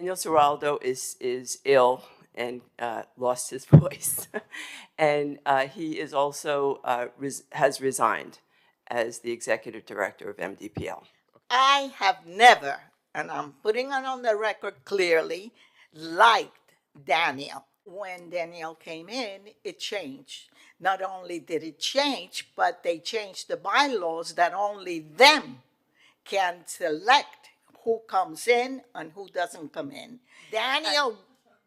Daniel Seraldo is ill and lost his voice. And he is also has resigned as the executive director of MDPL. I have never, and I'm putting it on the record clearly, liked Daniel. When Daniel came in, it changed. Not only did it change, but they changed the bylaws that only them can select who comes in and who doesn't come in. Daniel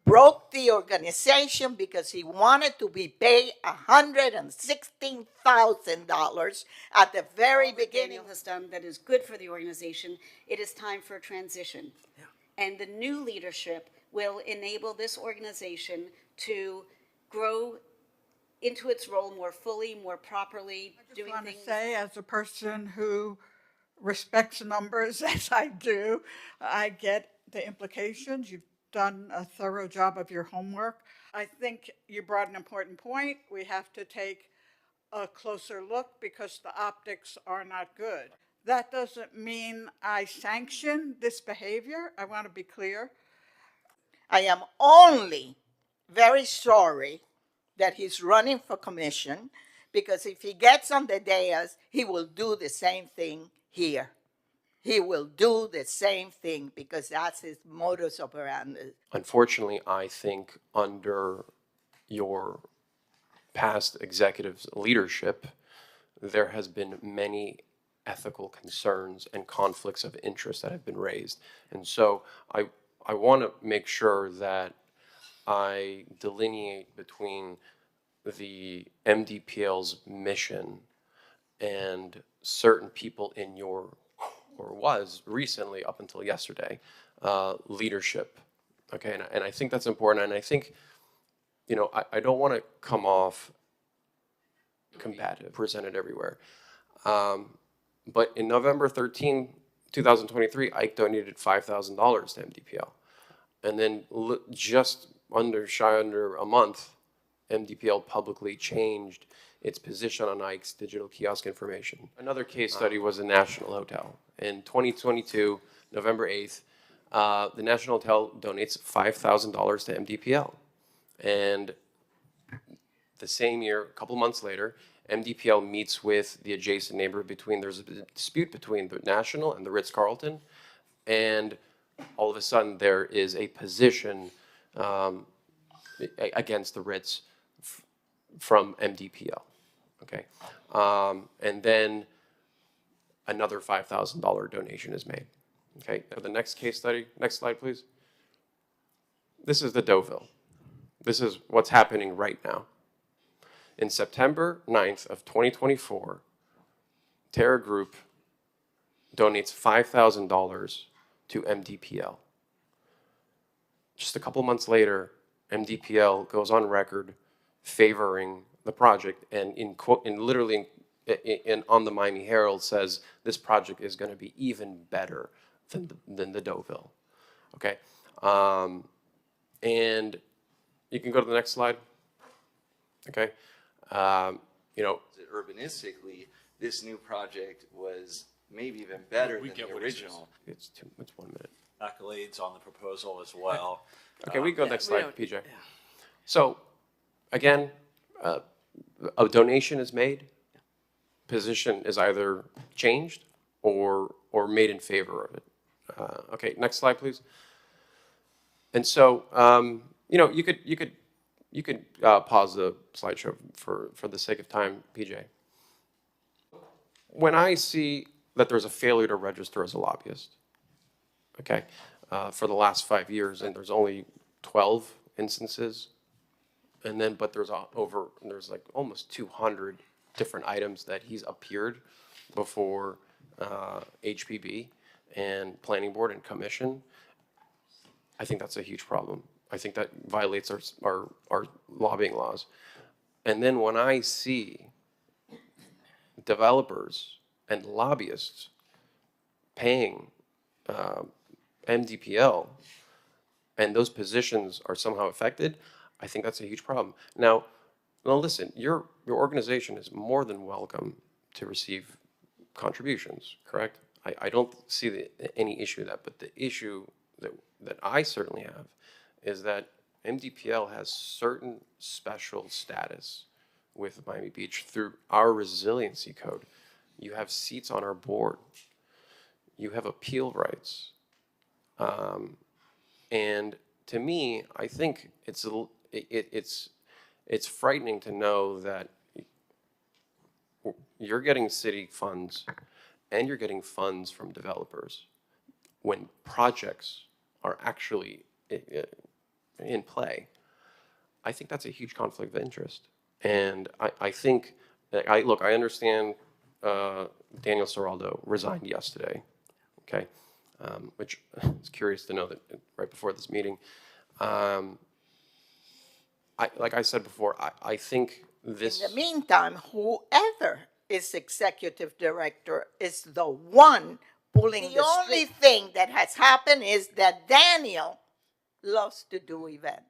broke the organization because he wanted to be paid $116,000 at the very beginning. Daniel has done that is good for the organization. It is time for a transition. Yeah. And the new leadership will enable this organization to grow into its role more fully, more properly, I want to say, as a person who respects numbers as I do, I get the implications. You've done a thorough job of your homework. I think you brought an important point. We have to take a closer look because the optics are not good. That doesn't mean I sanction this behavior. I want to be clear. I am only very sorry that he's running for commission, because if he gets on the dais, he will do the same thing here. He will do the same thing because that's his modus operandi. Unfortunately, I think under your past executive's leadership, there has been many ethical concerns and conflicts of interest that have been raised. And so I want to make sure that I delineate between the MDPL's mission and certain people in your, or was recently up until yesterday, leadership. Okay, and I think that's important. And I think, you know, I don't want to come off combative, presented everywhere. But in November 13, 2023, Ike donated $5,000 to MDPL. And then just shy under a month, MDPL publicly changed its position on Ike's digital kiosk information. Another case study was the National Hotel. In 2022, November 8th, the National Hotel donates $5,000 to MDPL. And the same year, a couple months later, MDPL meets with the adjacent neighborhood there's a dispute between the National and the Ritz-Carlton, and all of a sudden there is a position against the Ritz from MDPL, okay? And then another $5,000 donation is made, okay? Now the next case study, next slide please. This is the Deauville. This is what's happening right now. In September 9th of 2024, Terra Group donates $5,000 to MDPL. Just a couple months later, MDPL goes on record favoring the project, and literally on the Miami Herald says this project is going to be even better than the Deauville. Okay, and you can go to the next slide. Okay. You know, urbanistically, this new project was maybe even better than the original. It's 1 minute. Accolades on the proposal as well. Okay, we can go next slide, PJ. So, again, a donation is made. Position is either changed or made in favor of it. Okay, next slide, please. And so, you know, you could pause the slideshow for the sake of time, PJ. When I see that there's a failure to register as a lobbyist, okay, for the last 5 years, and there's only 12 instances, and then but there's like almost 200 different items that he's appeared before HPB and Planning Board and Commission. I think that's a huge problem. I think that violates our lobbying laws. And then when I see developers and lobbyists paying MDPL and those positions are somehow affected, I think that's a huge problem. Now listen, your organization is more than welcome to receive contributions, correct? I don't see any issue with that, but the issue that I certainly have is that MDPL has certain special status with Miami Beach through our resiliency code. You have seats on our board. You have appeal rights. And to me, I think it's frightening to know that you're getting city funds and you're getting funds from developers when projects are actually in play. I think that's a huge conflict of interest. And I think, look, I understand Daniel Seraldo resigned yesterday, okay? Which is curious to know that right before this meeting. Like I said before, I think this. In the meantime, whoever is executive director is the one pulling the string. The only thing that has happened is that Daniel loves to do events.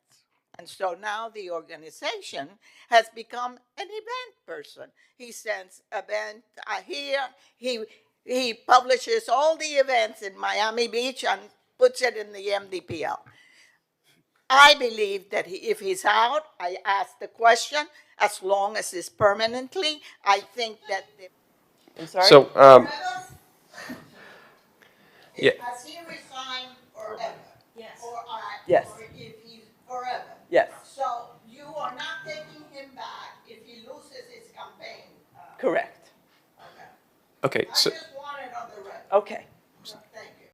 And so now the organization has become an event person. He sends event here. He publishes all the events in Miami Beach and puts it in the MDPL. I believe that if he's out, I asked the question, as long as it's permanently, I think that I'm sorry? So, yeah. has he resigned forever? Yes. Yes. Or if he's forever? Yes, So you are not taking him back if he loses his campaign? correct. Okay. Okay, I so just want it on the record. Okay.